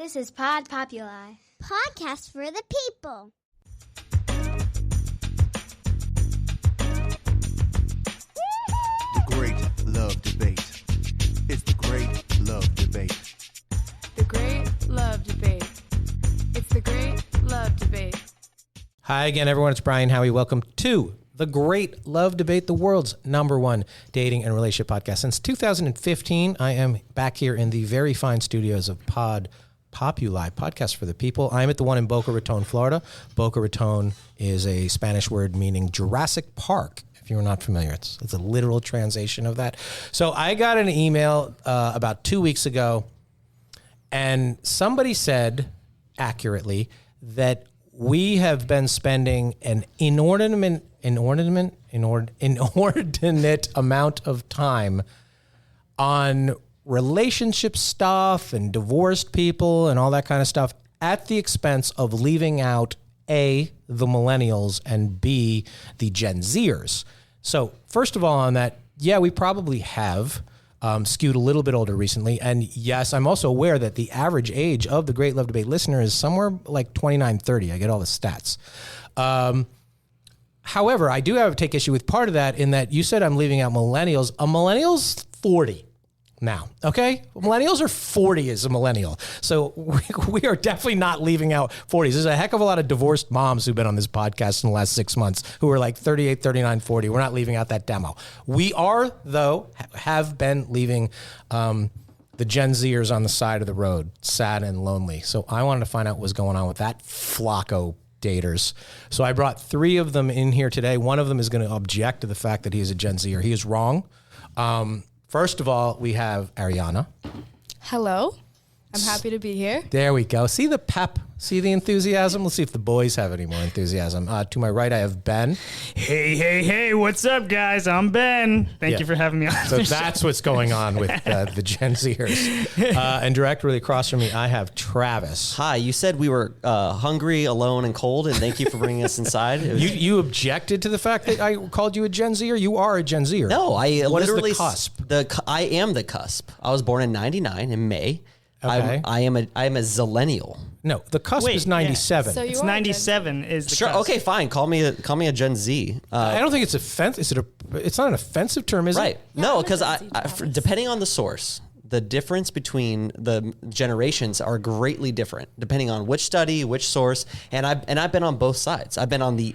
This is Pod Populi. Podcast for the people. The Great Love Debate. It's the Great Love Debate. The Great Love Debate. It's the Great Love Debate. Hi again, everyone. It's Brian Howie. Welcome to The Great Love Debate, the world's #1 dating and relationship podcast. Since 2015, I am back here in the very fine studios of Pod Populi, Podcast for the People. I'm at the one in Boca Raton, Florida. Boca Raton is a Spanish word meaning Jurassic Park. If you're not familiar, it's a literal translation of that. So I got an email about 2 weeks ago, and somebody said accurately that we have been spending an inordinate amount of time on relationship stuff and divorced people and all that kind of stuff at the expense of leaving out A, the millennials, and B, the Gen Zers. So first of all on that, yeah, we probably have skewed a little bit older recently. And yes, I'm also aware that the average age of the Great Love Debate listener is somewhere like 29, 30. I get all the stats. However, I do have to take issue with part of that in that you said I'm leaving out millennials. A millennial's 40 now, okay? Millennials are 40 as a millennial. So we are definitely not leaving out 40s. There's a heck of a lot of divorced moms who've been on this podcast in the last 6 months who are like 38, 39, 40. We're not leaving out that demo. We are, though, have been leaving the Gen Zers on the side of the road, sad and lonely. So I wanted to find out what was going on with that flock of daters. So I brought 3 of them in here today. One of them is going to object to the fact that he is a Gen Zer. He is wrong. First of all, we have Ariana. Hello. I'm happy to be here. There we go. See the pep? See the enthusiasm? Let's see if the boys have any more enthusiasm. To my right, I have Ben. Hey, what's up, guys? I'm Ben. Thank you for having me on. So that's what's going on with the Gen Zers. And directly across from me, I have Travis. Hi, you said we were hungry, alone, and cold, and thank you for bringing us inside. You objected to the fact that I called you a Gen Zer? You are a Gen Zer. No, What literally... is the cusp? I am the cusp. I was born in 99 in May. Okay. I am a zillennial. No, the cusp is 97. So you It's are 97 is the Sure. cusp. Okay, fine. Call me a Gen Z. I don't think it's offensive. It's not an offensive term, is Right. it? No, I'm a because Gen Z, Travis. depending on the source, the difference between the generations are greatly different depending on which study, which source. And I've been on both sides. I've been on the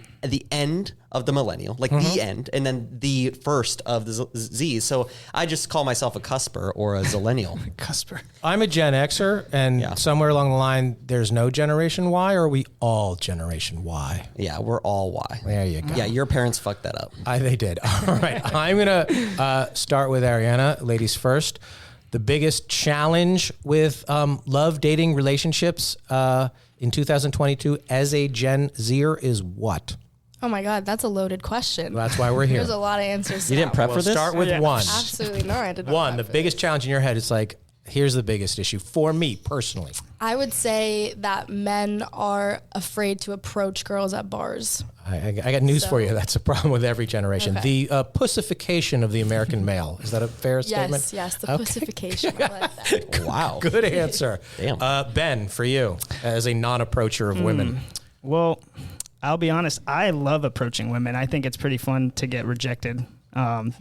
end of the millennial, like the end, and then the first of the Z's. So I just call myself a cusper or a zillennial. Cusper. I'm a Gen Xer, and somewhere along the line, there's no Generation Y, or are we all Generation Y? Yeah, we're all Y. There you go. Yeah, your parents fucked that up. They did. All right. I'm going to start with Ariana, ladies first. The biggest challenge with love, dating, relationships in 2022 as a Gen Zer is what? Oh my God, that's a loaded question. That's why we're here. There's a lot of answers. You didn't prep for this? Start with one. Absolutely not. I did not. One, the prep for biggest challenge in your head is like, here's the biggest issue for me personally. I would say that men are afraid to approach girls at bars. I got news for you. That's a problem with every generation. Okay. The pussification of the American male. Is that a fair statement? Yes, the pussification. I like that. Wow. Good answer. Damn. Ben, for you, as a non-approacher of women. Well, I'll be honest. I love approaching women. I think it's pretty fun to get rejected. I'll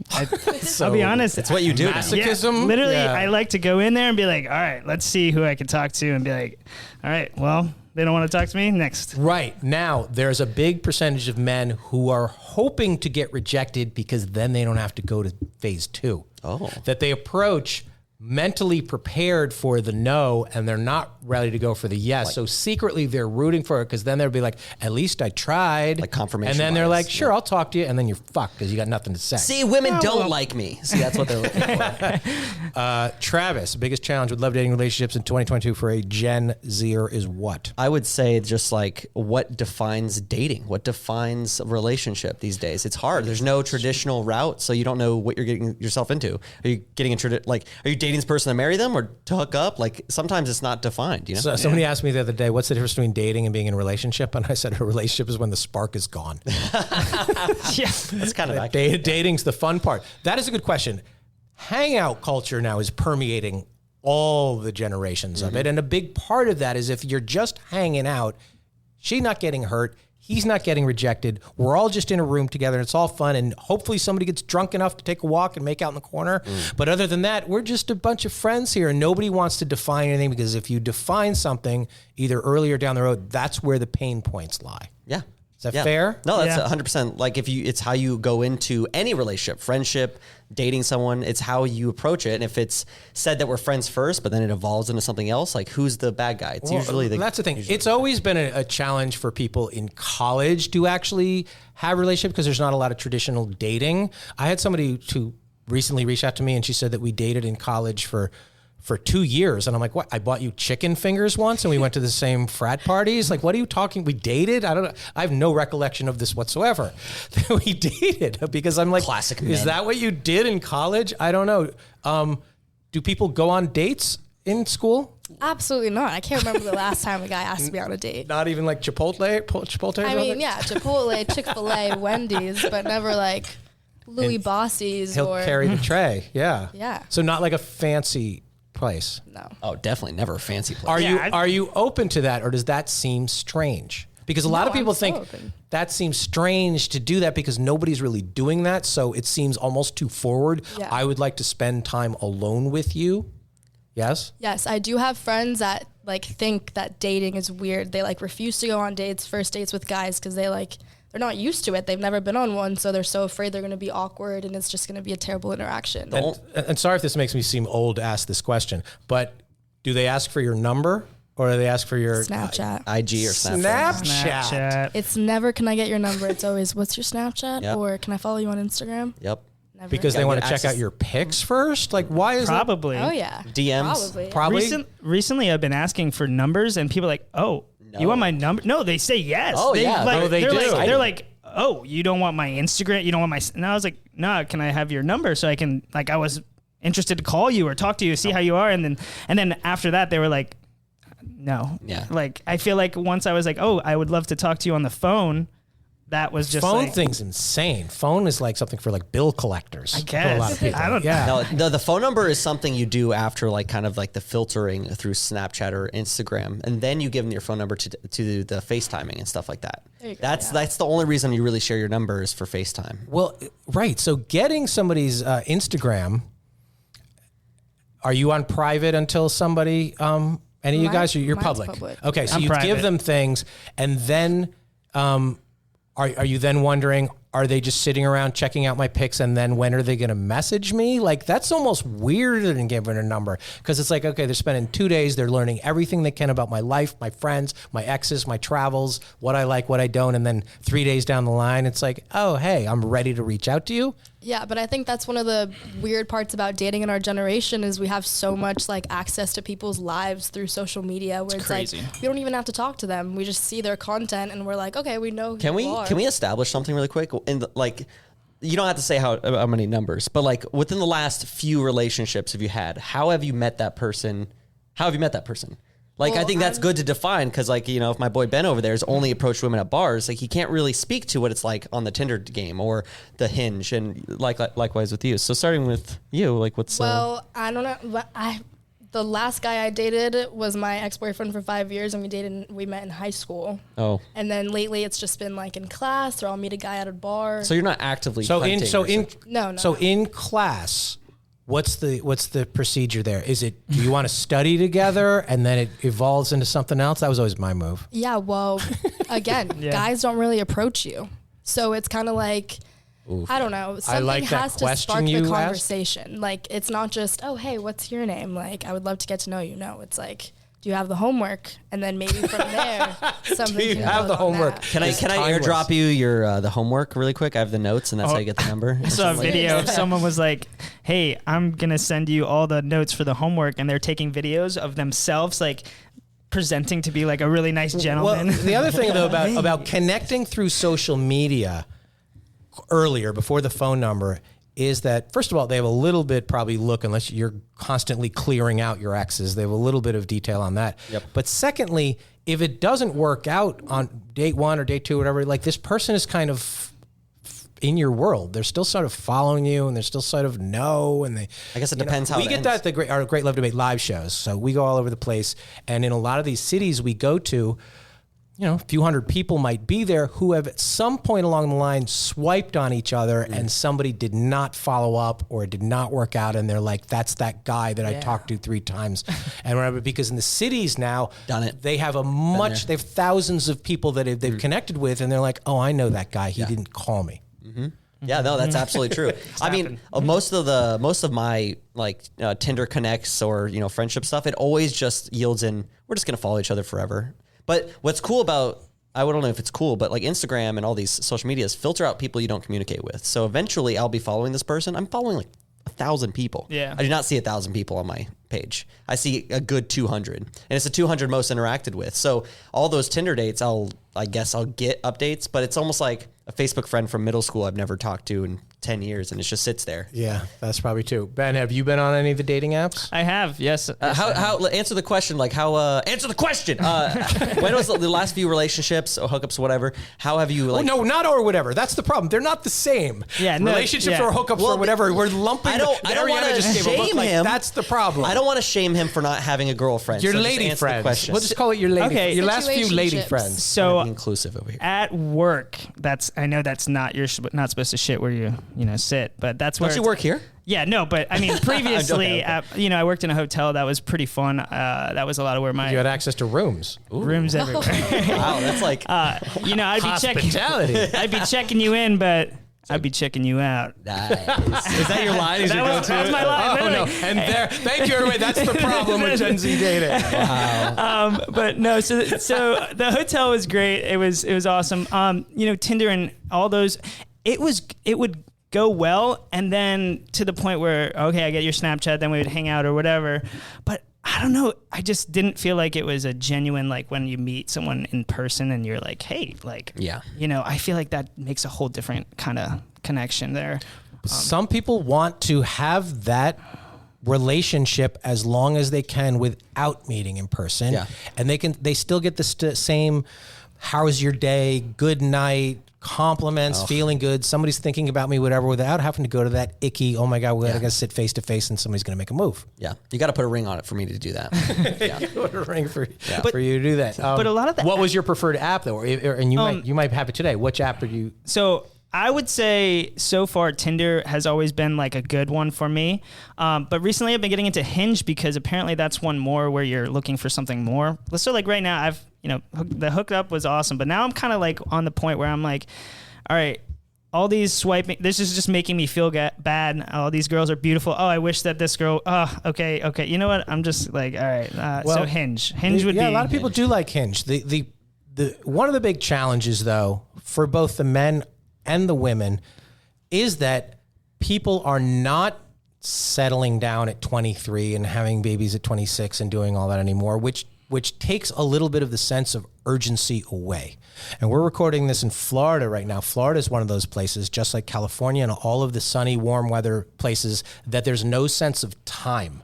be honest. It's what you do. Masochism? Yeah, literally, Yeah. I like to go in there and be like, all right, let's see who I can talk to, and be like, all right, well, they don't want to talk to me. Next. Right. Now, there's a big percentage of men who are hoping to get rejected because then they don't have to go to phase 2. Oh. That they approach mentally prepared for the no and they're not ready to go for the yes. So secretly they're rooting for it because then they'll be like, at least I tried. Like confirmation And then they're bias. like, sure, I'll talk to you. And then you're fucked because you got nothing to say. See, women don't like me. See, that's what they're looking for. Travis, biggest challenge with love dating relationships in 2022 for a Gen Zer is what? I would say just like what defines dating, what defines a relationship these days. It's hard. There's no traditional route, so you don't know what you're getting yourself into. Are you getting are you dating this person to marry them or to hook up? Like sometimes it's not defined, you know? So somebody asked me the other day, what's the difference between dating and being in a relationship? And I said a relationship is when the spark is gone. Yeah. That's kind of accurate. Dating's the fun part. That is a good question. Hangout culture now is permeating all the generations of it. And a big part of that is if you're just hanging out, she's not getting hurt, he's not getting rejected. We're all just in a room together. And it's all fun. And hopefully somebody gets drunk enough to take a walk and make out in the corner. But other than that, we're just a bunch of friends here. And nobody wants to define anything, because if you define something either early or down the road, that's where the pain points lie. Yeah. Is that fair? No, that's 100%. Like it's how you go into any relationship, friendship, dating someone. It's how you approach it. And if it's said that we're friends first, but then it evolves into something else, like who's the bad guy? It's usually that's the thing. It's always been a challenge for people in college to actually have a relationship, because there's not a lot of traditional dating. I had somebody who recently reached out to me, and she said that we dated in college for 2 years. And I'm like, what? I bought you chicken fingers once and we went to the same frat parties. Like, what are you talking? We dated? I don't know. I have no recollection of this whatsoever. We dated, because I'm like, classic is men. that what you did in college? I don't know. Do people go on dates in school? Absolutely not. I can't remember the last time a guy asked me on a date. Not even like Chipotle? I mean, yeah, Chipotle, Chick-fil-A, Wendy's, but never like Louis Bossi's He'll or... carry the tray. Yeah. Yeah. So not like a fancy place. No. Oh, definitely never a fancy place. Are you open to that, or does that seem strange? Because a lot of No, people I'm so think open. that seems strange to do that, because nobody's really doing that. So it seems almost too forward. Yeah. I would like to spend time alone with you. Yes? Yes, I do have friends that like think that dating is weird. They like refuse to go on first dates with guys, because they're not used to it. They've never been on one, so they're so afraid they're going to be awkward and it's just going to be a terrible interaction. And sorry if this makes me seem old to ask this question, but do they ask for your number, or do they ask for your Snapchat. IG or Snapchat. Snapchat? It's never, can I get your number? It's always, what's your Snapchat? Yep. Or can I follow you on Instagram? Yep. Never. Because they Yeah, want to get check access- out your pics first? Like, why is Probably. Oh, yeah. DMs. Probably. Recently, I've been asking for numbers, and people are like, "Oh, you want my number?" No, they say yes. Oh, yeah. Like, Oh, they they're do. Like, they're like, "Oh, you don't want my Instagram? You don't want my?" And I was like, "No, can I have your number so I can I was interested to call you or talk to you, see how you are." And then after that, they were like, "No." Yeah. Like, I feel like once I was like, "Oh, I would love to talk to you on the phone," that was just phone like, thing's insane. Phone is like something for like bill collectors. I guess. a lot of people. I don't- Yeah. No, the phone number is something you do after kind of the filtering through Snapchat or Instagram, and then you give them your phone number to the FaceTiming and stuff like that. There you go, That's the only reason you really share your number is for FaceTime. Well, right. So getting somebody's Instagram, are you on private until somebody, any of you guys, you're Mine's public? public. Okay, so I'm you private. give them things, and then are you then wondering, are they just sitting around checking out my pics, and then when are they going to message me? Like, that's almost weirder than giving a number, because it's like, okay, they're spending 2 days, they're learning everything they can about my life, my friends, my exes, my travels, what I like, what I don't, and then 3 days down the line, it's like, oh, hey, I'm ready to reach out to you. Yeah, but I think that's one of the weird parts about dating in our generation is we have so much access to people's lives through social media, where it's crazy. we don't even have to talk to them. We just see their content and we're like, okay, we know who Can you are. we establish something really quick? You don't have to say how many numbers, but within the last few relationships have you had, how have you met that person? I Well, think that's good to define, because if my boy Ben over there has only approached women at bars, he can't really speak to what it's like on the Tinder game or the Hinge, and likewise with you. So starting with you, what's Well, I don't know. But the last guy I dated was my ex-boyfriend for 5 years, and we met in high school. oh, And then lately it's just been in class, or I'll meet a guy at a bar. so you're not actively So hunting No. in class, what's the procedure there? Is it, do you want to study together and then it evolves into something else? That was always my move. Yeah, well, again, guys don't really approach you. So it's kind of I don't know. Something like that has to question spark you the asked. conversation. It's not just, oh, hey, what's your name? I would love to get to know you. No, it's do you have the homework? And then maybe from there, something Do you can have build the on homework? that. Can I timeless. airdrop you your the homework really quick? I have the notes, and that's how you get the number. I saw a video of someone was like, "Hey, I'm gonna send you all the notes for the homework," and they're taking videos of themselves presenting to be a really nice gentleman. Well, the other thing though about connecting through social media earlier, before the phone number, is that first of all, they have a little bit probably look, unless you're constantly clearing out your exes, they have a little bit of detail on that. Yep. But secondly, if it doesn't work out on date one or date two, or whatever, this person is kind of in your world. They're still sort of following you, and they're still sort of and they. I guess it depends how we it get ends. that at our Great Love Debate live shows. So we go all over the place, and in a lot of these cities we go to, a few hundred people might be there who have at some point along the line swiped on each other, and somebody did not follow up or it did not work out, and they're like, "That's that guy that I talked to 3 times," and whatever. Because in the cities now, Done it. they have they have thousands of people that they've connected with, and they're like, "Oh, I know that guy. He didn't call me." Yeah, no, that's absolutely true. I mean, most of my Tinder connects or friendship stuff, it always just yields in we're just gonna follow each other forever. But what's cool about I don't know if it's cool, but like Instagram and all these social medias filter out people you don't communicate with. So eventually, I'll be following this person. I'm following like 1,000 people. Yeah. I do not see 1,000 people on my page. I see a good 200, and it's the 200 most interacted with. So all those Tinder dates, I guess I'll get updates, but it's almost like a Facebook friend from middle school I've never talked to in 10 years, and it just sits there. Yeah, that's probably true. Ben, have you been on any of the dating apps? I have, yes. How answer the question? Answer the question. When was the last few relationships or hookups, whatever? How have you no, not or whatever. That's the problem. They're not the same. Yeah, no, relationships yeah. or hookups or whatever. We're lumping. I don't Mariana want to just gave a look shame like him. That's the problem. I don't want to shame him for not having a girlfriend. Your so just lady answer the friends. question. We'll just call it your lady. Okay. Your last few lady Situationships. friends. So Be inclusive over here. at work, I know that's not you're not supposed to shit where you sit, but that's where Don't you it's- work here? Yeah, no, but I mean previously, Okay. I worked in a hotel that was pretty fun. That was a lot of where my You had access to rooms. rooms everywhere. Wow, that's like I'd be checking. Hospitality. I'd be checking you in, but I'd be checking you out. nice. Is that your line? Is your That was my line. Oh no! literally. And there, thank you, everybody. That's the problem with Gen Z dating. But no, so the hotel was great. It was awesome. Tinder and all those, it would go well, and then to the point where okay, I get your Snapchat, then we would hang out or whatever. But I don't know. I just didn't feel like it was a genuine when you meet someone in person and you're like, hey, Yeah. I feel like that makes a whole different kind of connection there. Some people want to have that relationship as long as they can without meeting in person. Yeah. And they still get the same, how's your day, good night, compliments, feeling good, somebody's thinking about me, whatever, without having to go to that icky, oh my God, we gotta sit face to face and somebody's gonna make a move. Yeah. You got to put a ring on it for me to do that. Yeah. Put a ring for you to do that. But a lot of the what was your preferred app though? And you might have it today. Which app are you? So I would say so far Tinder has always been a good one for me. But recently I've been getting into Hinge because apparently that's one more where you're looking for something more. So right now I've, the hookup was awesome, but now I'm kind of on the point where I'm like, all right, all these swiping, this is just making me feel bad. All these girls are beautiful. Oh, I wish that this girl, okay. You know what? I'm just all right. So Hinge would be. Yeah, a lot of people do like Hinge. The one of the big challenges though, for both the men and the women, is that people are not settling down at 23 and having babies at 26 and doing all that anymore, which takes a little bit of the sense of urgency away. And we're recording this in Florida right now. Florida is one of those places, just like California and all of the sunny, warm weather places, that there's no sense of time.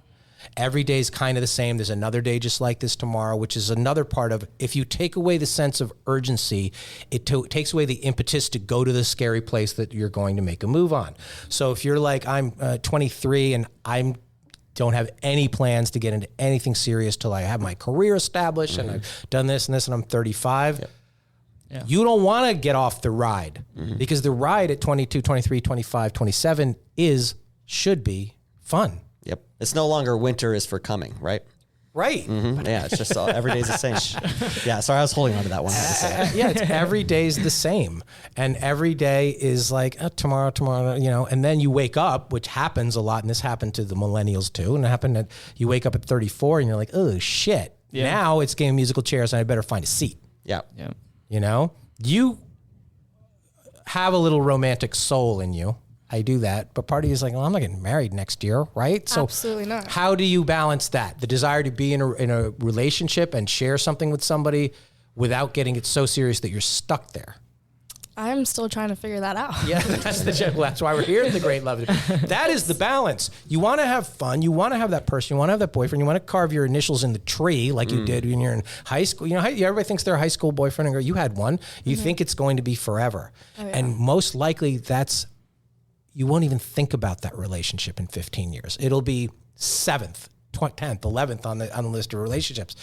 Every day is kind of the same. There's another day just like this tomorrow, which is another part of, if you take away the sense of urgency, it takes away the impetus to go to the scary place that you're going to make a move on. So if you're like, I'm 23 and don't have any plans to get into anything serious till I have my career established and I've done this and this and I'm 35, you don't want to get off the ride because the ride at 22, 23, 25, 27 should be fun. Yep. It's no longer winter is for coming, right? Right. Yeah, it's just every day's the same. Yeah, sorry, I was holding on to that one. Yeah, it's every day's the same. And every day is like, tomorrow, and then you wake up, which happens a lot, and this happened to the millennials too, and it happened that you wake up at 34 and you're like, oh shit. Yeah. Now it's game musical chairs and I better find a seat. Yeah. You have a little romantic soul in you. I do that, but part of you is like, well, I'm not getting married next year, right? So Absolutely not. How do you balance that? The desire to be in a relationship and share something with somebody without getting it so serious that you're stuck there. I'm still trying to figure that out. Yeah, that's why we're here at the Great Love Debate. That is the balance. You want to have fun. You want to have that person. You want to have that boyfriend. You want to carve your initials in the tree like you did when you're in high school. You know, everybody thinks they're a high school boyfriend and girl. You had one. You think it's going to be forever. And most likely you won't even think about that relationship in 15 years. It'll be 7th, 10th, 11th on the list of relationships.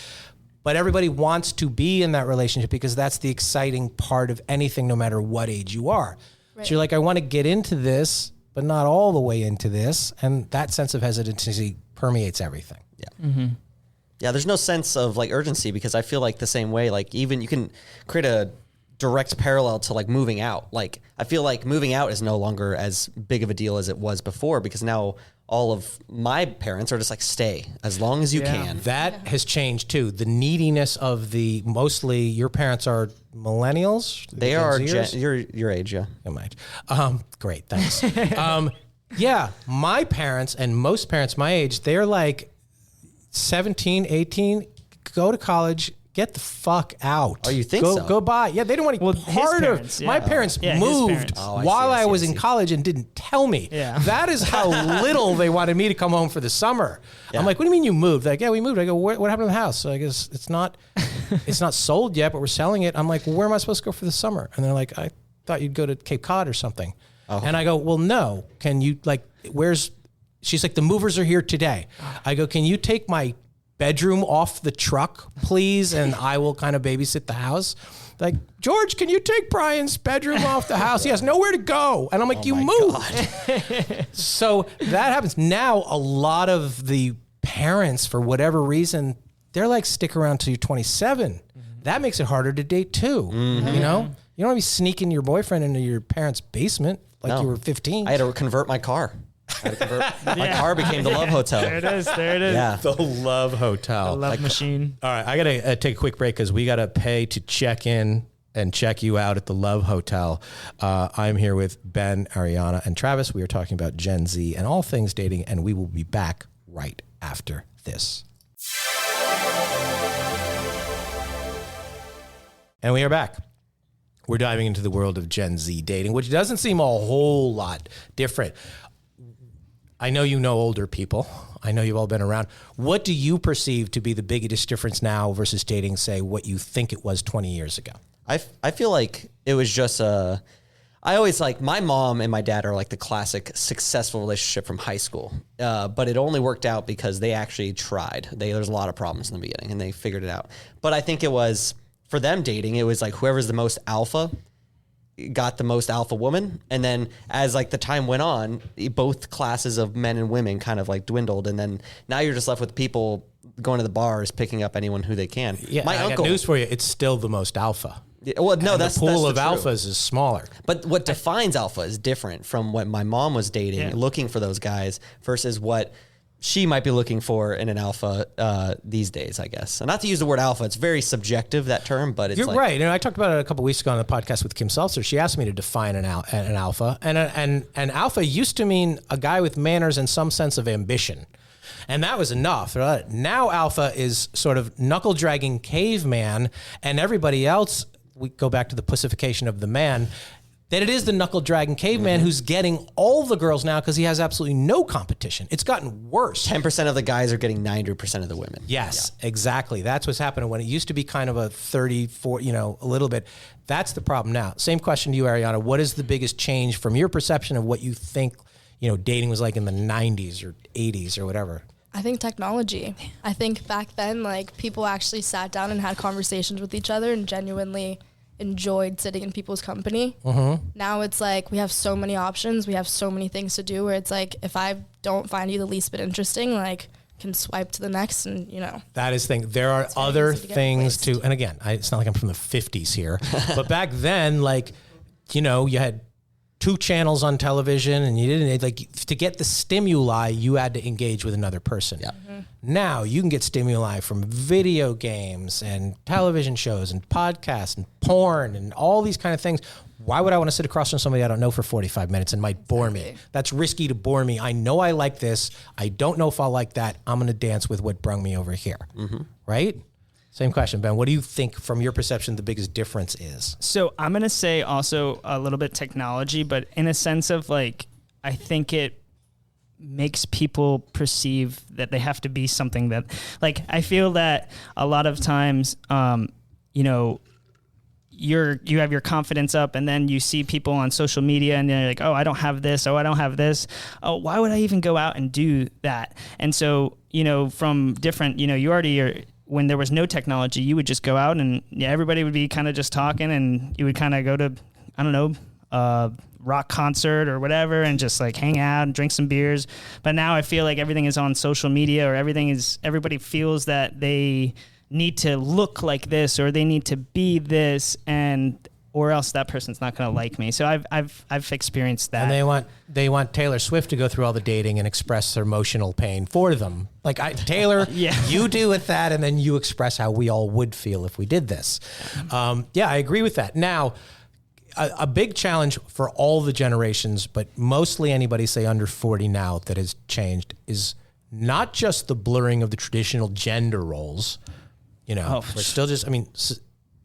But everybody wants to be in that relationship because that's the exciting part of anything, no matter what age you are. Right. So you're like, I want to get into this, but not all the way into this. And that sense of hesitancy permeates everything. Yeah. Mm-hmm. Yeah, there's no sense of like urgency because I feel like the same way, like even you can create a direct parallel to like moving out. Like I feel like moving out is no longer as big of a deal as it was before because now all of my parents are just like, stay as long as you can. That has changed too. The neediness of mostly your parents are millennials. They are your age, yeah. My age. Great, thanks. Yeah, my parents and most parents my age, they're like 17, 18, go to college, get the fuck out. Oh, you think so? Go buy. Yeah, they don't want to be part of. My parents moved while I was in college and didn't tell me. Yeah. That is how little they wanted me to come home for the summer. Yeah. I'm like, what do you mean you moved? They're like, yeah, we moved. I go, what happened to the house? So I guess it's not sold yet, but we're selling it. I'm like, well, where am I supposed to go for the summer? And they're like, I thought you'd go to Cape Cod or something. Oh. And I go, well, no. Can you she's like, the movers are here today. I go, can you take my bedroom off the truck, please, and I will kind of babysit the house. Like, George, can you take Brian's bedroom off the house? He has nowhere to go. And I'm like, you moved. So that happens. Now, a lot of the parents, for whatever reason, they're like, stick around till you're 27. Mm-hmm. That makes it harder to date too. Mm-hmm. You know? You don't want to be sneaking your boyfriend into your parents' basement like you were 15. I had to convert my car. My car became the Love Hotel. There it is. Yeah. The Love Hotel. The Love Machine. All right, I got to take a quick break because we got to pay to check in and check you out at the Love Hotel. I'm here with Ben, Ariana, and Travis. We are talking about Gen Z and all things dating, and we will be back right after this. And we are back. We're diving into the world of Gen Z dating, which doesn't seem a whole lot different. I know you know older people. I know you've all been around. What do you perceive to be the biggest difference now versus dating, say, what you think it was 20 years ago? I feel like it was just I always like, my mom and my dad are like the classic successful relationship from high school. But it only worked out because they actually tried. There's a lot of problems in the beginning and they figured it out. But I think it was, for them dating, it was like whoever's the most alpha got the most alpha woman. And then as like the time went on, both classes of men and women kind of like dwindled. And then now you're just left with people going to the bars, picking up anyone who they can. Yeah, my uncle, got news for you. It's still the most alpha. Yeah, well, no, the pool of alphas is smaller. But what defines alpha is different from what my mom was dating, looking for those guys versus what she might be looking for in an alpha these days, I guess. And not to use the word alpha, it's very subjective, that term, but it's You're right. And I talked about it a couple weeks ago on the podcast with Kim Seltzer. She asked me to define an alpha. And an alpha used to mean a guy with manners and some sense of ambition. And that was enough. Now alpha is sort of knuckle-dragging caveman, and everybody else, we go back to the pussification of the man, that it is the knuckle-dragging caveman who's getting all the girls now because he has absolutely no competition. It's gotten worse. 10% of the guys are getting 90% of the women. Yes, exactly. That's what's happening. When it used to be kind of a 30, 40, a little bit. That's the problem now. Same question to you, Ariana. What is the biggest change from your perception of what you think, dating was like in the 90s or 80s or whatever? I think technology. I think back then, like, people actually sat down and had conversations with each other and genuinely enjoyed sitting in people's company. Mm-hmm. Now it's like we have so many options, we have so many things to do, where it's like, if I don't find you the least bit interesting, like, can swipe to the next, and that is thing. There are other things to, and again, it's not like I'm from the 50s here, but back then, like, you had 2 channels on television, and you didn't, like, to get the stimuli, you had to engage with another person. Yeah. Mm-hmm. Now you can get stimuli from video games and television shows and podcasts and porn and all these kind of things. Why would I want to sit across from somebody I don't know for 45 minutes and might bore me? That's risky to bore me. I know I like this. I don't know if I'll like that. I'm going to dance with what brung me over here. Mm-hmm. Right? Same question, Ben. What do you think, from your perception, the biggest difference is? So I'm gonna say also a little bit technology, but in a sense of like, I think it makes people perceive that they have to be something that, like, I feel that a lot of times, you know, you have your confidence up, and then you see people on social media and they're like, oh, I don't have this. Oh, I don't have this. Oh, why would I even go out and do that? And so, you know, from different, you know, you already are, when there was no technology, you would just go out and everybody would be kind of just talking, and you would kind of go to, I don't know, rock concert or whatever, and just like hang out and drink some beers. But now I feel like everything is on social media, or everybody feels that they need to look like this, or they need to be this, or else that person's not going to like me. So I've experienced that. And they want Taylor Swift to go through all the dating and express their emotional pain for them. Like, Taylor, you do with that, and then you express how we all would feel if we did this. Yeah, I agree with that. Now, a big challenge for all the generations, but mostly anybody, say, under 40 now, that has changed is not just the blurring of the traditional gender roles. You know, we're still just, I mean,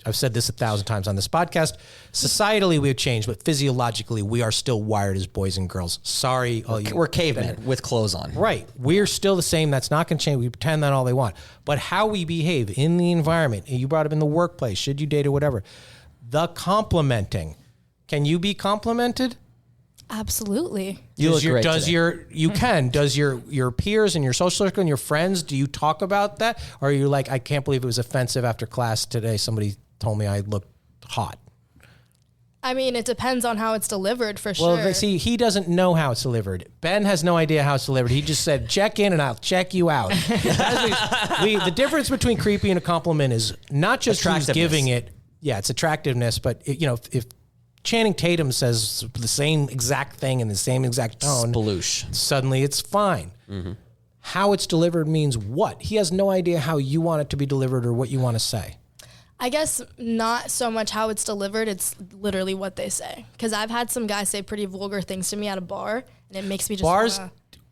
I've said this 1,000 times on this podcast. Societally, we've changed, but physiologically, we are still wired as boys and girls. Sorry. We're cavemen with clothes on. Right. We're still the same. That's not going to change. We pretend that all they want. But how we behave in the environment, and you brought up in the workplace, should you date or whatever, the complimenting. Can you be complimented? Absolutely. You look great today. Does your peers and your social circle and your friends, do you talk about that? Or are you like, I can't believe it was offensive after class today, somebody told me I looked hot? I mean, it depends on how it's delivered, for sure. Well, see, he doesn't know how it's delivered. Ben has no idea how it's delivered. He just said, check in and I'll check you out. The difference between creepy and a compliment is not just who's giving it. Yeah, it's attractiveness, but if Channing Tatum says the same exact thing in the same exact tone, Sploosh. Suddenly it's fine. Mm-hmm. How it's delivered means what? He has no idea how you want it to be delivered or what you want to say. I guess not so much how it's delivered, it's literally what they say. Because I've had some guys say pretty vulgar things to me at a bar, and it makes me just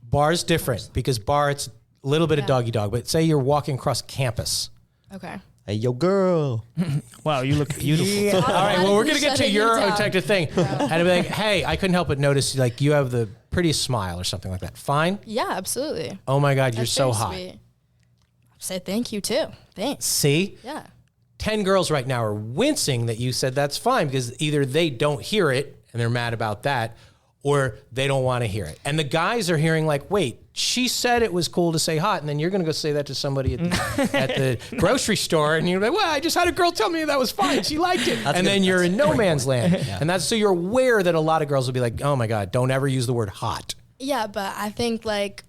Bar's different, because bar, it's a little bit of doggy dog, but say you're walking across campus. Okay. Hey, yo, girl. Wow, you look beautiful. Yeah. All right, well, we're going to get to your protective thing. And I'd be like, hey, I couldn't help but notice, like, you have the prettiest smile or something like that. Fine? Yeah, absolutely. Oh, my God, you're That's so very hot. sweet. Say thank you, too. Thanks. See? Yeah. 10 girls right now are wincing that you said that's fine, because either they don't hear it and they're mad about that, or they don't want to hear it. And the guys are hearing like, wait, she said it was cool to say hot, and then you're going to go say that to somebody at the grocery store, and you're like, well, I just had a girl tell me that was fine. She liked it. And then you're in no man's land. Yeah. And that's so you're aware that a lot of girls will be like, oh my God, don't ever use the word hot. Yeah, but I think like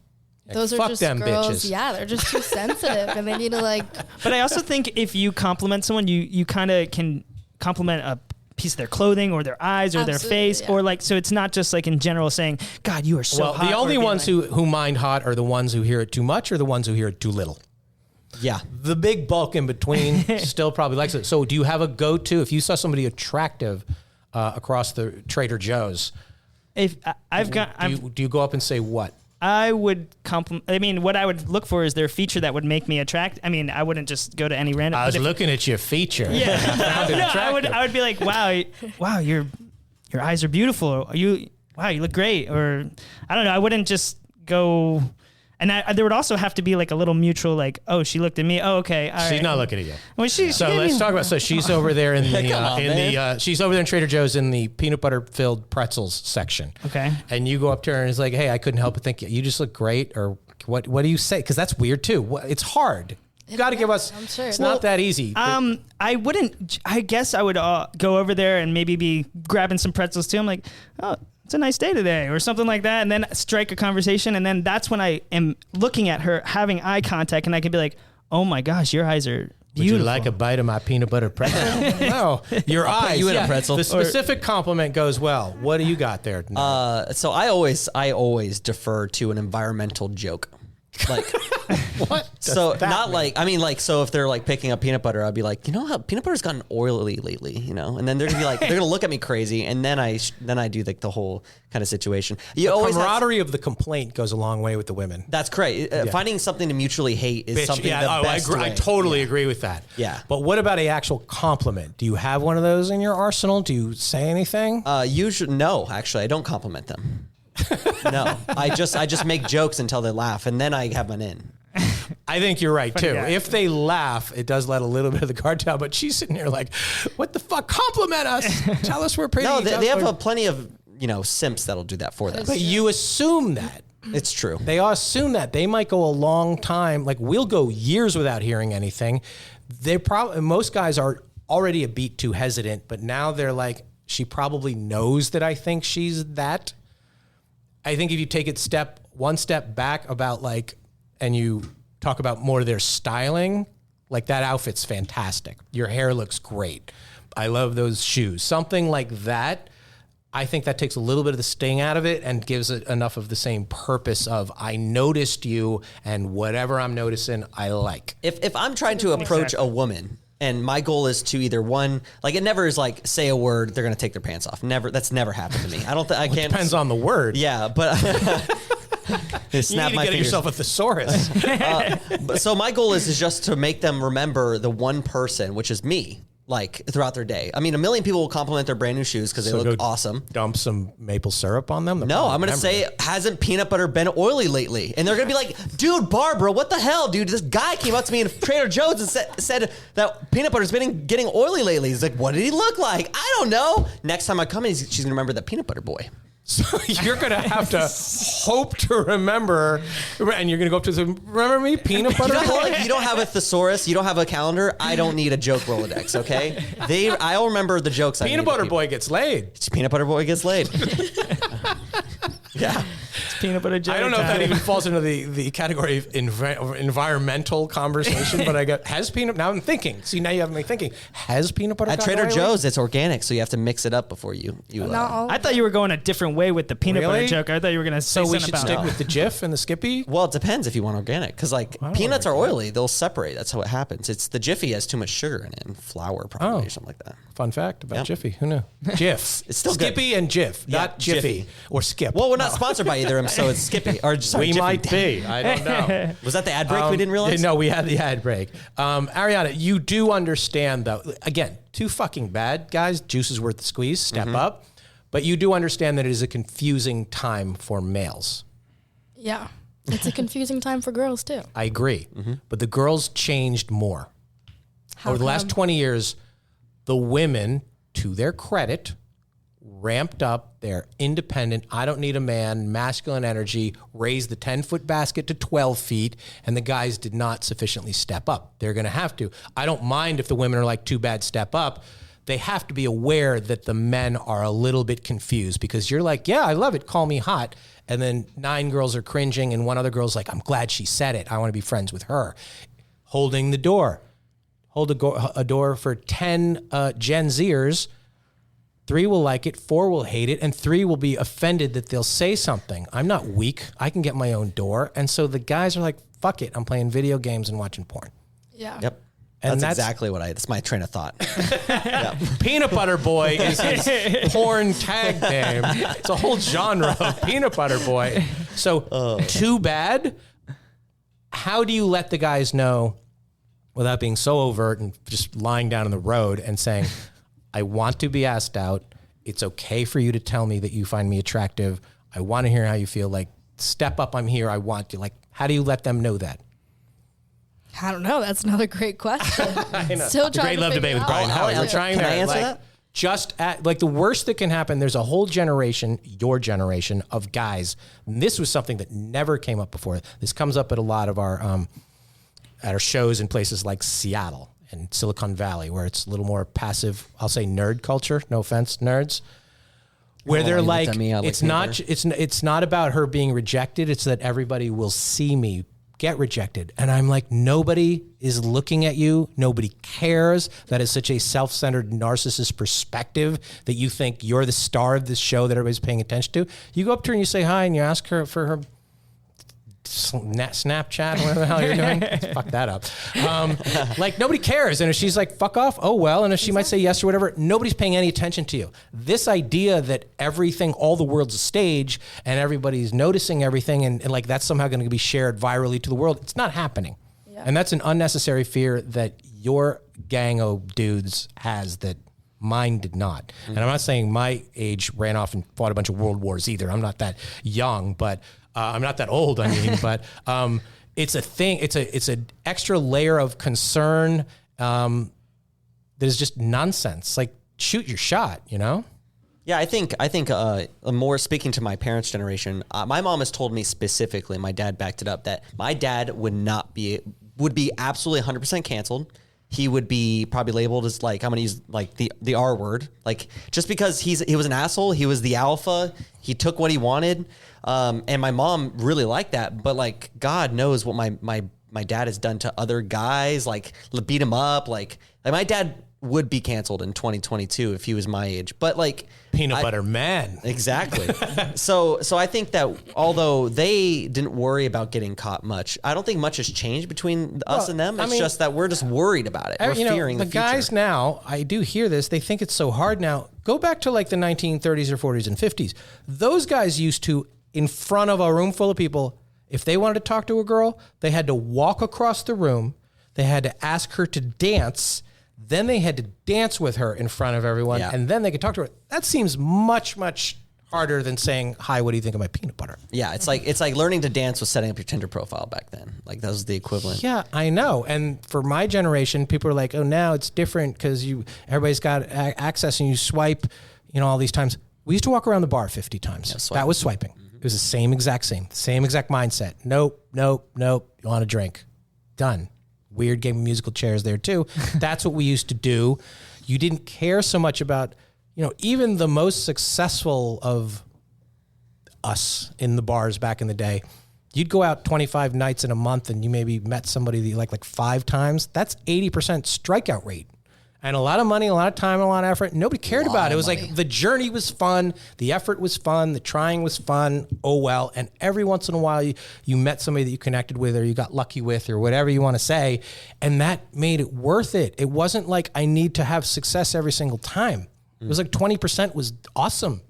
those are fuck just them girls. bitches. Yeah, they're just too sensitive, and they need to like. But I also think if you compliment someone, you kind of can compliment a piece of their clothing or their eyes or their face, or like, so it's not just like in general saying, God, you are so hot. Well, the only ones who mind hot are the ones who hear it too much, or the ones who hear it too little. Yeah. The big bulk in between still probably likes it. So do you have a go-to if you saw somebody attractive across the Trader Joe's? If do you go up and say what? I would compliment. I mean, what I would look for is their feature that would make me attract. I mean, I wouldn't just go to any random. I was looking at your feature. Yeah, I would be like, wow, your eyes are beautiful. You look great. Or I don't know. I wouldn't just go. And there would also have to be like a little mutual, like, oh, she looked at me. Oh, okay. All She's right. not looking at you. Well, So let's talk about. So she's over there in the she's over there in Trader Joe's in the peanut butter filled pretzels section. Okay. And you go up to her and it's like, hey, I couldn't help but think you just look great. Or what do you say? Because that's weird too. It's hard. You got to give us. I'm sure. It's not that easy. I wouldn't. I guess I would go over there and maybe be grabbing some pretzels too. I'm like, oh, it's a nice day today, or something like that, and then strike a conversation, and then that's when I am looking at her, having eye contact, and I could be like, oh my gosh, your eyes are beautiful. Would you like a bite of my peanut butter pretzel? No, your eyes. You a pretzel. The specific compliment goes well. What do you got there? So I always defer to an environmental joke. Like, What? so Does that not mean? like, I mean, like, so if they're like picking up peanut butter, I'd be like, you know how peanut butter's gotten oily lately, you know? And then they're gonna be like, they're gonna look at me crazy. And then I do like the whole kind of situation. You always have, camaraderie of the complaint goes a long way with the women. that's great. Finding something to mutually hate is something the best way. I totally agree with that. Yeah. But what about an actual compliment? Do you have one of those in your arsenal? Do you say anything? Usually, no, actually, I don't compliment them. No, I just make jokes until they laugh, and then I have an in. I think you're right too. guy. If they laugh, it does let a little bit of the guard down. But she's sitting here like, "What the fuck? Compliment us. Tell us we're pretty." No, they have plenty of simps that'll do that for them. But you assume that. It's true. They assume that they might go a long time. Like we'll go years without hearing anything. Most guys are already a beat too hesitant, but now they're like, she probably knows that I think she's that. I think if you take it one step back about and you talk about more of their styling, like that outfit's fantastic. Your hair looks great. I love those shoes. Something like that. I think that takes a little bit of the sting out of it and gives it enough of the same purpose of I noticed you and whatever I'm noticing, I like. If I'm trying to approach a woman and my goal is to either it never is like say a word, they're gonna take their pants off. Never. That's never happened to me. I don't think I can't. Depends on the word. Yeah, but You snap need to my get fingers. yourself a thesaurus. So my goal is just to make them remember the one person, which is me, like throughout their day. I mean, a million people will compliment their brand new shoes because they So look go awesome. Dump some maple syrup on them. They'll No, probably I'm going to remember say, hasn't peanut butter been oily lately? And they're going to be like, dude, Barbara, what the hell, dude? This guy came up to me in Trader Joe's and said that peanut butter's been getting oily lately. He's like, what did he look like? I don't know. Next time I come in, she's going to remember the peanut butter boy. So you're going to have to hope to remember, and you're going to go up to them, remember me, peanut You butter know how, boy? like, you don't have a thesaurus, you don't have a calendar. I don't need a joke Rolodex, okay? I'll remember the jokes. Peanut butter boy gets laid. Peanut butter boy gets laid. Yeah. Peanut butter jelly. I don't know if that time. even falls into the category of environmental conversation, but now I'm thinking. See, now you have me thinking. Has peanut butter At gotten Trader oily? Joe's, it's organic, so you have to mix it up before you Not all. I thought you were going a different way with the peanut Really? butter joke. I thought you were going to say So we something should about stick with the Jif and the Skippy? Well, it depends if you want organic, because don't peanuts like are oily; they'll separate. That's how it happens. It's the Jiffy has too much sugar in it, and flour probably or something like that. Fun fact about Yep. Jiffy. Who knew? Jif. It's still good. Skippy and Jif, Yeah, not Jiffy, Jiffy. or Skip. Well, we're not sponsored by either of them, so it's Skippy or sorry, we Jiffy. might be. I don't know. Was that the ad break we didn't realize? No, we had the ad break. Ariana, you do understand, though. Again, too fucking bad, guys. Juice is worth the squeeze. Step up. But you do understand that it is a confusing time for males. Yeah. It's a confusing time for girls too. I agree. But the girls changed more. How Over the last come? 20 years, the women, to their credit, ramped up their independent, I don't need a man, masculine energy, raised the 10-foot basket to 12 feet, and the guys did not sufficiently step up. They're going to have to. I don't mind if the women are like, too bad, step up. They have to be aware that the men are a little bit confused because you're like, yeah, I love it, call me hot. And then 9 girls are cringing, and one other girl's like, I'm glad she said it. I want to be friends with her. Holding the door. Hold a door for 10 Gen Zers. 3 will like it, 4 will hate it, and 3 will be offended that they'll say something. I'm not weak. I can get my own door. And so the guys are like, fuck it. I'm playing video games and watching porn. Yeah. Yep. And That's that's- exactly that's my train of thought. Peanut Butter Boy is his porn tag name. It's a whole genre of Peanut Butter Boy. So too bad. How do you let the guys know without being so overt and just lying down in the road and saying, I want to be asked out. It's okay for you to tell me that you find me attractive. I want to hear how you feel. Like, step up. I'm here. I want you. Like, how do you let them know that? I don't know. That's another great question. Still The trying Great to Love figure Debate with out. Brian Howard. I'll We're trying can there. I answer like, that? Just at, like the worst that can happen, there's a whole generation, your generation of guys. And this was something that never came up before. This comes up at a lot of our at our shows in places like Seattle and Silicon Valley, where it's a little more passive. I'll say nerd culture. No offense, nerds. Where they're you looked like, at me, I it's looked at not it's not about her being rejected. It's that everybody will see me get rejected. And I'm like, nobody is looking at you. Nobody cares. That is such a self-centered narcissist perspective that you think you're the star of this show that everybody's paying attention to. You go up to her and you say hi and you ask her for her Snapchat, whatever the hell you're doing. Fuck that up. Like nobody cares. And if she's like, fuck off, oh well. And if she might say yes or whatever, nobody's paying any attention to you. This idea that everything, all the world's a stage and everybody's noticing everything and like that's somehow going to be shared virally to the world, it's not happening. Yeah. And that's an unnecessary fear that your gang of dudes has that mine did not. Mm-hmm. And I'm not saying my age ran off and fought a bunch of world wars either. I'm not that young, but I'm not that old, I mean, but it's a thing. It's an extra layer of concern that is just nonsense. Like shoot your shot, you know? Yeah, I think more speaking to my parents' generation, my mom has told me specifically, my dad backed it up, that my dad would be absolutely 100% canceled. He would be probably labeled as like, I'm going to use like the R word, like just because he was an asshole, he was the alpha, he took what he wanted. And my mom really liked that, but like God knows what my dad has done to other guys, like beat him up. Like my dad would be canceled in 2022 if he was my age, but like peanut butter man. Exactly. So I think that although they didn't worry about getting caught much, I don't think much has changed between us and them. It's just that we're just worried about it. We're fearing the future. Guys now, I do hear this. They think it's so hard now. Go back to like the 1930s or 40s and 50s. Those guys used to, in front of a room full of people, if they wanted to talk to a girl, they had to walk across the room. They had to ask her to dance. Then they had to dance with her in front of everyone, and then they could talk to her. That seems much, much harder than saying, hi, what do you think of my peanut butter? Yeah, it's like learning to dance was setting up your Tinder profile back then. Like that was the equivalent. Yeah, I know. And for my generation, people are like, oh, now it's different because everybody's got access and you swipe, all these times. We used to walk around the bar 50 times. That was swiping. Mm-hmm. It was the same exact mindset. Nope. You want a drink? Done. Weird game of musical chairs there too. That's what we used to do. You didn't care so much about, even the most successful of us in the bars back in the day. You'd go out 25 nights in a month and you maybe met somebody that you like 5 times. That's 80% strikeout rate. And a lot of money, a lot of time, and a lot of effort. Nobody cared about it. It was like the journey was fun. The effort was fun. The trying was fun. Oh, well. And every once in a while, you met somebody that you connected with or you got lucky with or whatever you want to say. And that made it worth it. It wasn't like I need to have success every single time. It was like 20% was awesome.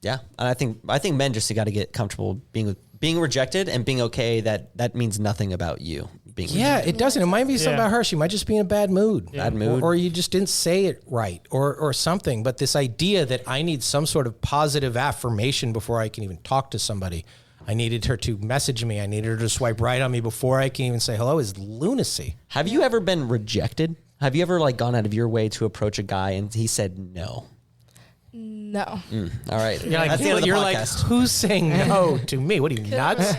Yeah. And I think men just got to get comfortable being rejected and being okay that means nothing about you. It doesn't. It might be something about her. She might just be in a bad mood. Yeah. Bad mood. Or you just didn't say it right or something. But this idea that I need some sort of positive affirmation before I can even talk to somebody. I needed her to message me. I needed her to swipe right on me before I can even say hello is lunacy. Have you ever been rejected? Have you ever gone out of your way to approach a guy and he said no? No. All right. You're like, who's saying no to me? What are you, nuts?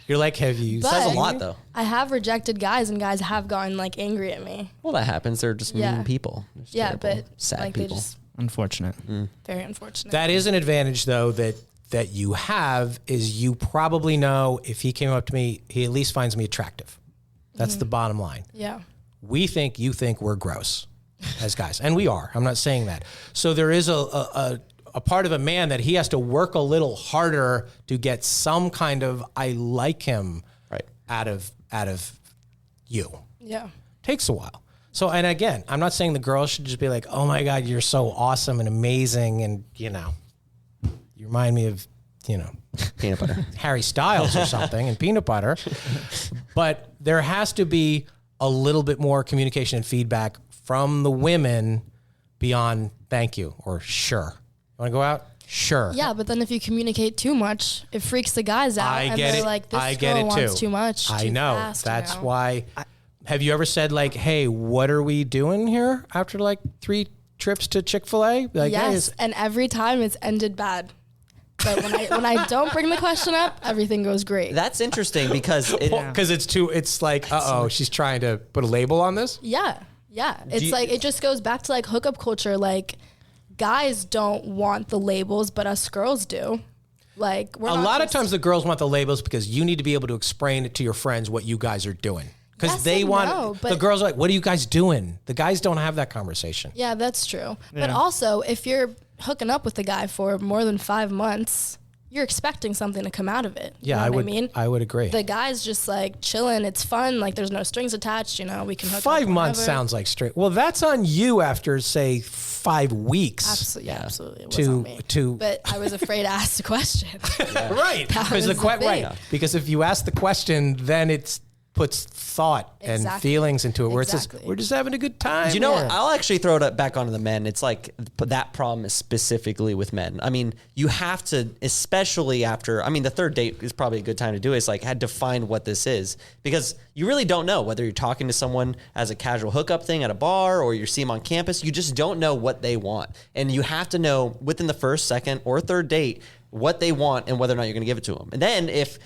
You're like, have you? Says a lot, though. I have rejected guys, and guys have gotten angry at me. Well, that happens. They're just mean people. But sad people. Unfortunate. Very unfortunate. That is an advantage, though, that you have is you probably know if he came up to me, he at least finds me attractive. That's the bottom line. Yeah. You think we're gross as guys, and we are. I'm not saying that. So there is a part of a man that he has to work a little harder to get some kind of I like him out of you. Yeah. Takes a while. So, and again, I'm not saying the girls should just be like, oh my God, you're so awesome and amazing. And, you remind me of, peanut butter, Harry Styles or something and peanut butter. But there has to be a little bit more communication and feedback from the women beyond thank you or sure. Want to go out? Sure. Yeah, but then if you communicate too much, it freaks the guys out. They're like, this girl wants too much. I know. Fast, that's why. Have you ever said hey, what are we doing here after 3 trips to Chick-fil-A? Yes, and every time it's ended bad. But when I don't bring the question up, everything goes great. That's interesting because it's like, she's trying to put a label on this. Yeah. It's it just goes back to hookup culture. Guys don't want the labels, but us girls do. A lot of times the girls want the labels because you need to be able to explain it to your friends what you guys are doing. Because the girls are like, what are you guys doing? The guys don't have that conversation. Yeah, that's true. Yeah. But also, if you're hooking up with a guy for more than 5 months, you're expecting something to come out of it. Yeah, you know I what would. I mean, I would agree. the guy's just like chilling. It's fun. Like there's no strings attached. You know, we can hook 5 up months whenever. sounds like straight. Well, that's on you after say 5 weeks. Absolutely, yeah, absolutely. It was To- on me. to- but I was afraid to ask the question. Right. That Because was the thing. right. Because if you ask the question, then it puts thought and Exactly. feelings into it where it Exactly. says, we're just having a good time. You know, Yeah. I'll actually throw it back onto the men. It's like that problem is specifically with men. I mean, you have to, especially after, I mean, the third date is probably a good time to do it. It's like, had to define what this is because you really don't know whether you're talking to someone as a casual hookup thing at a bar or you see them on campus. You just don't know what they want. And you have to know within the first, second, or third date what they want and whether or not you're going to give it to them. And then if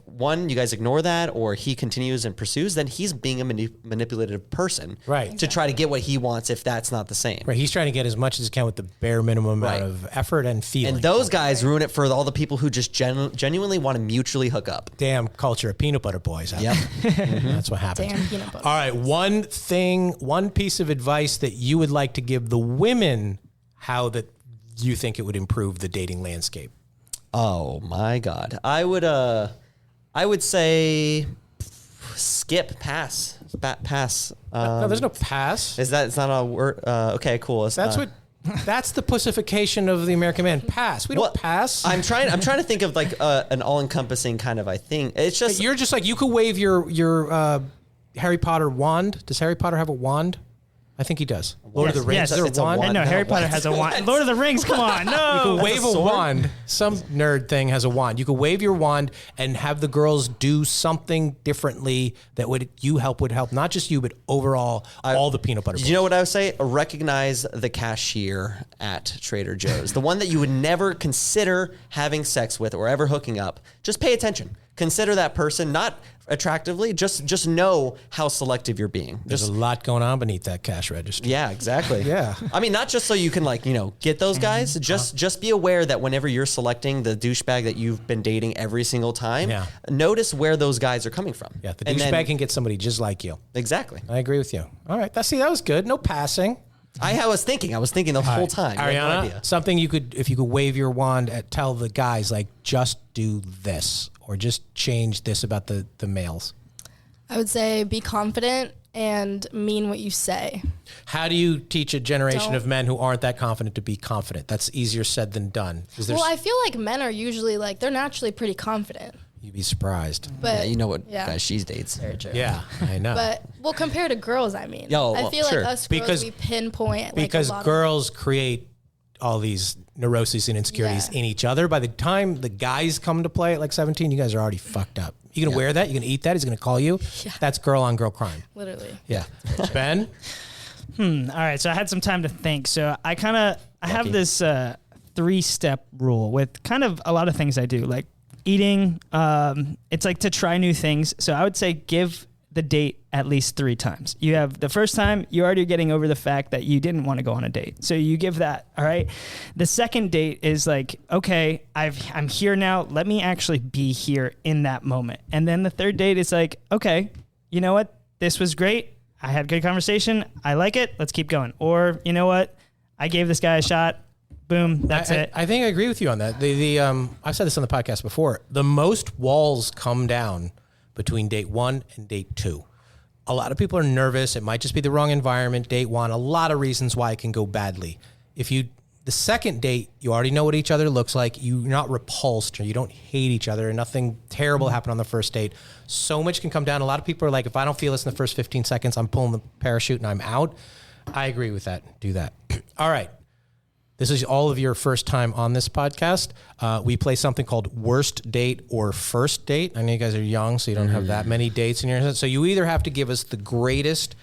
one, you guys ignore that or he continues and pursues, then he's being a manipulative person. Right. To try to get what he wants if that's not the same. Right, he's trying to get as much as he can with the bare minimum amount Right. of effort and feeling. And those guys ruin it for all the people who just genuinely want to mutually hook up. damn culture of peanut butter boys. Out Yep. there. That's what happens. Damn peanut butter. All right, one piece of advice that you would like to give the women, how that you think it would improve the dating landscape. Oh my God. I would say skip, pass. No, there's no pass. Is that, it's not a word? Okay, cool. That's the pussification of the American man. Pass. We don't What- pass. I'm trying to think of like an all-encompassing kind of, I think. It's just, You're just like, you could wave your Harry Potter wand. Does Harry Potter have a wand? I think he does. Lord of the Rings. Yes. Is there It's a a wand? wand. No, No, Harry what? Potter has a wand. Lord of the Rings, come on, You no. could wave a sword? wand. Some nerd thing has a wand. You could wave your wand and have the girls do something differently that would help not just you, but overall all the peanut butter. you know what I would say? Recognize the cashier at Trader Joe's. The one that you would never consider having sex with or ever hooking up. Just pay attention. Consider that person, not attractively, just know how selective you're being. There's a lot going on beneath that cash register. Yeah, exactly. Yeah. I mean, not just so you can get those guys. Just be aware that whenever you're selecting the douchebag that you've been dating every single time, Yeah. notice where those guys are coming from. Yeah, the And then- douchebag can get somebody just like you. Exactly. I agree with you. All right, that was good. No passing. I was thinking the whole time. I had no Ariana, idea. something if you could wave your wand at, tell the guys, like, just do this or just change this about the males. I would say be confident and mean what you say. How do you teach a generation Don't- of men who aren't that confident to be confident? That's easier said than done. Is there Well, I feel like men are usually like, they're naturally pretty confident. you'd be surprised. But Yeah, you know what yeah. guys she dates. Very true. Yeah, I know. But well, compared to girls, I mean, Yo, I well, feel sure. like us girls, Because- we pinpoint like, because a lot girls create all these neuroses and insecurities Yeah. in each other. By the time the guys come to play at like 17, you guys are already fucked up. You're going to wear that. You're going to eat that. He's going to call you. Yeah. That's girl on girl crime. literally. Yeah. Ben? All right, so I had some time to think. So I have this 3-step rule with kind of a lot of things I do, like eating. It's like to try new things. So I would say give the date at least 3 times. You have the first time, you're already getting over the fact that you didn't want to go on a date. So you give that, all right? The second date is like, okay, I'm here now. Let me actually be here in that moment. And then the third date is like, okay, you know what? This was great. I had good conversation. I like it. Let's keep going. Or, you know what? I gave this guy a shot. Boom. That's it. I think I agree with you on that. I've said this on the podcast before. The most walls come down between date 1 and date 2. A lot of people are nervous. It might just be the wrong environment. Date 1, a lot of reasons why it can go badly. The second date, you already know what each other looks like. You're not repulsed or you don't hate each other. Nothing terrible happened on the first date. So much can come down. A lot of people are like, if I don't feel this in the first 15 seconds, I'm pulling the parachute and I'm out. I agree with that. Do that. All right. This is all of your first time on this podcast. We play something called Worst Date or First Date. I know you guys are young, so you don't have that many dates in your head. So you either have to give us the greatest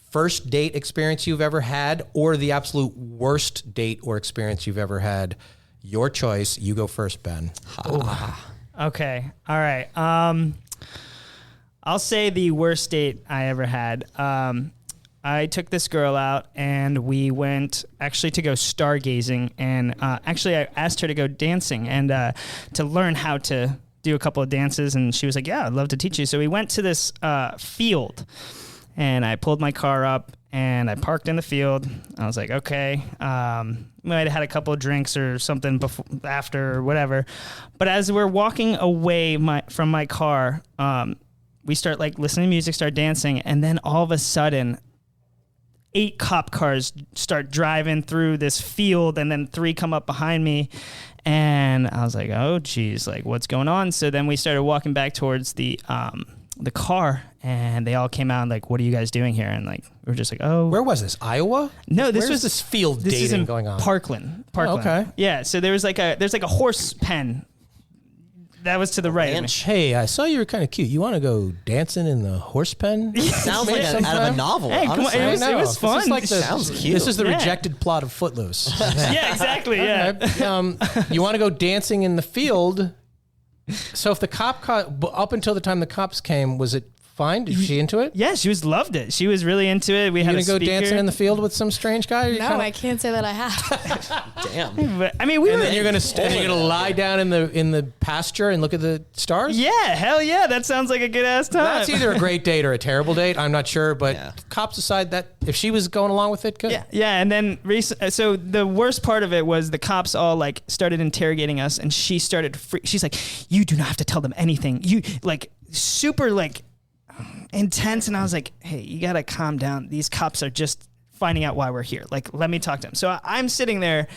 first date experience you've ever had or the absolute worst date or experience you've ever had. Your choice. You go first, Ben. Okay. All right. I'll say the worst date I ever had. I took this girl out and we went actually to go stargazing. And actually, I asked her to go dancing and to learn how to do a couple of dances. And she was like, yeah, I'd love to teach you. So we went to this field and I pulled my car up and I parked in the field. I was like, okay, might have had a couple of drinks or something before, after, or whatever. But as we're walking away from my car, we start like listening to music, start dancing, and then all of a sudden, 8 cop cars start driving through this field, and then 3 come up behind me. And I was like, oh, geez, like, what's going on? So then we started walking back towards the car, and they all came out and like, what are you guys doing here? And like, we were just like, oh. Where was this? Iowa? No, this Where's was this field this is dating in going on. Parkland. Oh, okay. Yeah, so there's like a horse pen. That was to the right. Ranch. Hey, I saw you were kind of cute. You want to go dancing in the horse pen? Sounds like out of a novel. Hey, come on, honestly. it was fun. This is like Sounds cute. This is the Yeah. rejected plot of Footloose. Yeah, exactly. Yeah. Okay. You want to go dancing in the field? So if the cop up until the time the cops came, was it fine? Is she into it? Yeah, she loved it. She was really into it. We You had gonna a go speaker. dancing in the field with some strange guy? Or you No, kinda- I can't say that I have. Damn. But, I mean, we And were. then you're gonna lie down in the pasture and look at the stars. Yeah, hell yeah. That sounds like a good ass time. That's either a great date or a terrible date. I'm not sure, but Yeah. cops aside, that if she was going along with it, good. Yeah, and then so the worst part of it was the cops all like started interrogating us, and she started. She's like, "You do not have to tell them anything." You like super like intense, and I was like, "Hey, you gotta calm down. These cops are just finding out why we're here. Like, let me talk to them." So I'm sitting there,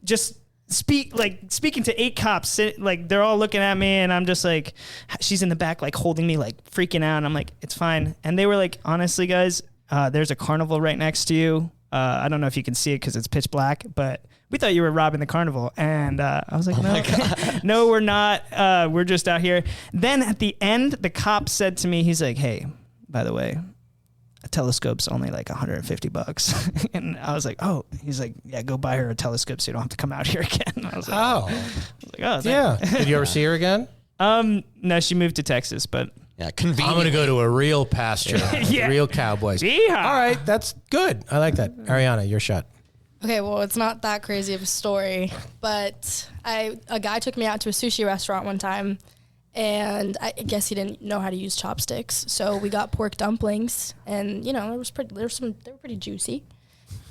just speaking to 8 cops. Like they're all looking at me, and I'm just like, she's in the back, like holding me, like freaking out. And I'm like, "It's fine." And they were like, "Honestly, guys, there's a carnival right next to you. I don't know if you can see it because it's pitch black, but we thought you were robbing the carnival." And I was like, "No, no, we're not. We're just out here." Then at the end, the cop said to me, he's like, "Hey, by the way, a telescope's only like $150." And I was like, "Oh," he's like, "Yeah, go buy her a telescope so you don't have to come out here again." I was like, Oh, "Oh, yeah. Did you ever see her again? No, she moved to Texas, but Yeah, convenient. I'm gonna go to a real pasture, Yeah. real cowboys. Yeehaw. All right, that's good. I like that. Ariana, your shot. Okay, well, it's not that crazy of a story, but a guy took me out to a sushi restaurant one time, and I guess he didn't know how to use chopsticks, so we got pork dumplings, and you know, they were pretty juicy,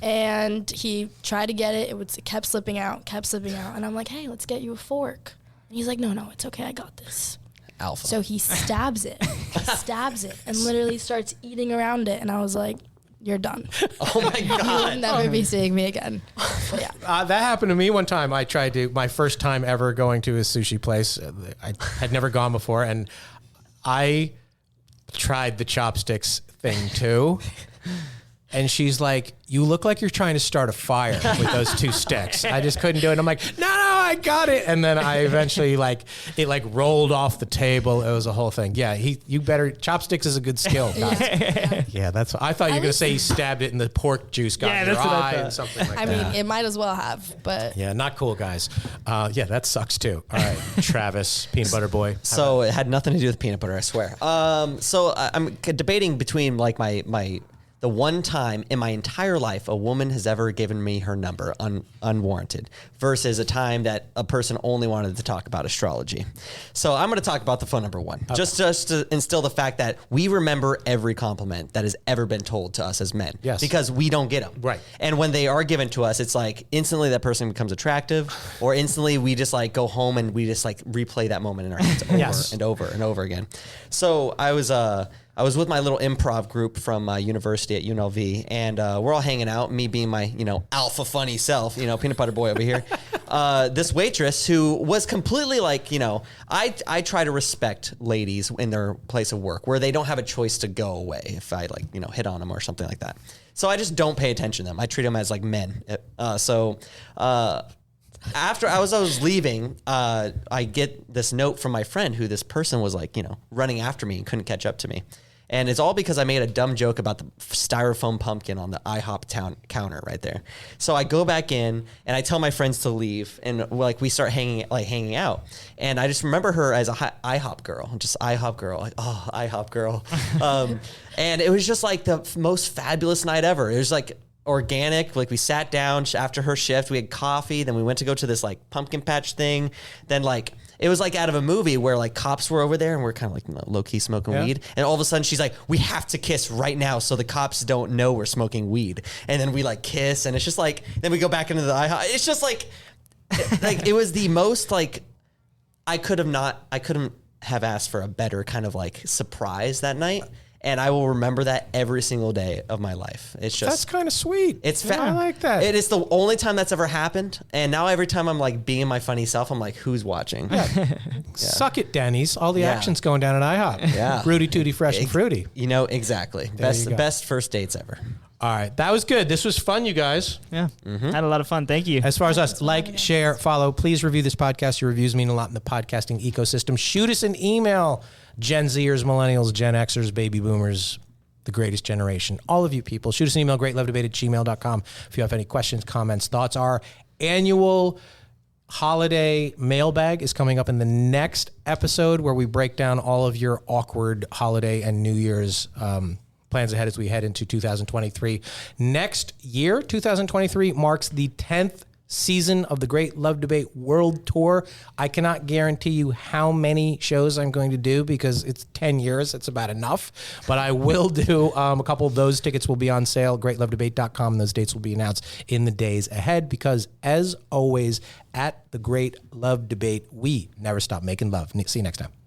and he tried to get it, it kept slipping out, and I'm like, "Hey, let's get you a fork," and he's like, "No, it's okay, I got this." Alpha. So he stabs it, and literally starts eating around it, and I was like, "You're done. Oh my You'll god. never be seeing me again." Yeah. That happened to me one time. My first time ever going to a sushi place. I had never gone before, and I tried the chopsticks thing too. And she's like, "You look like you're trying to start a fire with those 2 sticks." I just couldn't do it. And I'm like, no, I got it. And then I eventually it rolled off the table. It was a whole thing. Yeah, chopsticks is a good skill, guys. Yeah, that's. I thought you were gonna say he stabbed it and the pork juice got Yeah, in your that's what I eye thought. and something like I that. mean, it might as well have, but Yeah, not cool, guys. Yeah, that sucks too. All right, Travis, peanut butter boy. So it had nothing to do with peanut butter, I swear. So I'm debating between like the one time in my entire life a woman has ever given me her number unwarranted versus a time that a person only wanted to talk about astrology. So I'm going to talk about the phone number one, just to instill the fact that we remember every compliment that has ever been told to us as men. Yes. Because we don't get them. Right. And when they are given to us, it's like instantly that person becomes attractive, or instantly we just like go home and we just like replay that moment in our heads over Yes. and over and over again. So I was with my little improv group from university at UNLV, and we're all hanging out, me being my, alpha funny self, peanut butter boy over here. This waitress who was completely like, I try to respect ladies in their place of work where they don't have a choice to go away if I hit on them or something like that. So I just don't pay attention to them. I treat them as like men. After I was leaving, I get this note from my friend who this person was like, running after me and couldn't catch up to me. And it's all because I made a dumb joke about the styrofoam pumpkin on the IHOP counter right there. So I go back in and I tell my friends to leave, and we start hanging out. And I just remember her as a IHOP girl, just IHOP girl, like, oh, IHOP girl. And it was just like the most fabulous night ever. It was like organic. Like we sat down after her shift, we had coffee, then we went to go to this like pumpkin patch thing. Then like it was like out of a movie where like cops were over there and we're kind of like low key smoking weed. And all of a sudden she's like, we have to kiss right now so the cops don't know we're smoking weed. And then we like kiss, and it's just like, then we go back into the IHOP. It's just like it was the most like, I couldn't have asked for a better kind of like surprise that night. And I will remember that every single day of my life. It's just, That's kind of sweet. it's I like that. It is the only time that's ever happened. And now every time I'm like being my funny self, I'm like, who's watching? Suck it, Denny's. All the Yeah. action's going down at IHOP. Yeah. Rudy Tooty Fresh and Fruity. You know, exactly. you go. Best first dates ever. All right. That was good. This was fun, you guys. Yeah. Had a lot of fun. Thank you. As far as us, like, share, follow. Please review this podcast. Your reviews mean a lot in the podcasting ecosystem. Shoot us an email. Gen Zers, Millennials, Gen Xers, Baby Boomers, the greatest generation. All of you people. Shoot us an email, greatlovedebate@gmail.com. If you have any questions, comments, thoughts. Our annual holiday mailbag is coming up in the next episode, where we break down all of your awkward holiday and New Year's plans ahead as we head into 2023. Next year, 2023, marks the 10th season of the Great Love Debate World Tour. I cannot guarantee you how many shows I'm going to do because it's 10 years. It's about enough. But I will do a couple of those. Tickets will be on sale, greatlovedebate.com. Those dates will be announced in the days ahead because, as always, at the Great Love Debate, we never stop making love. See you next time.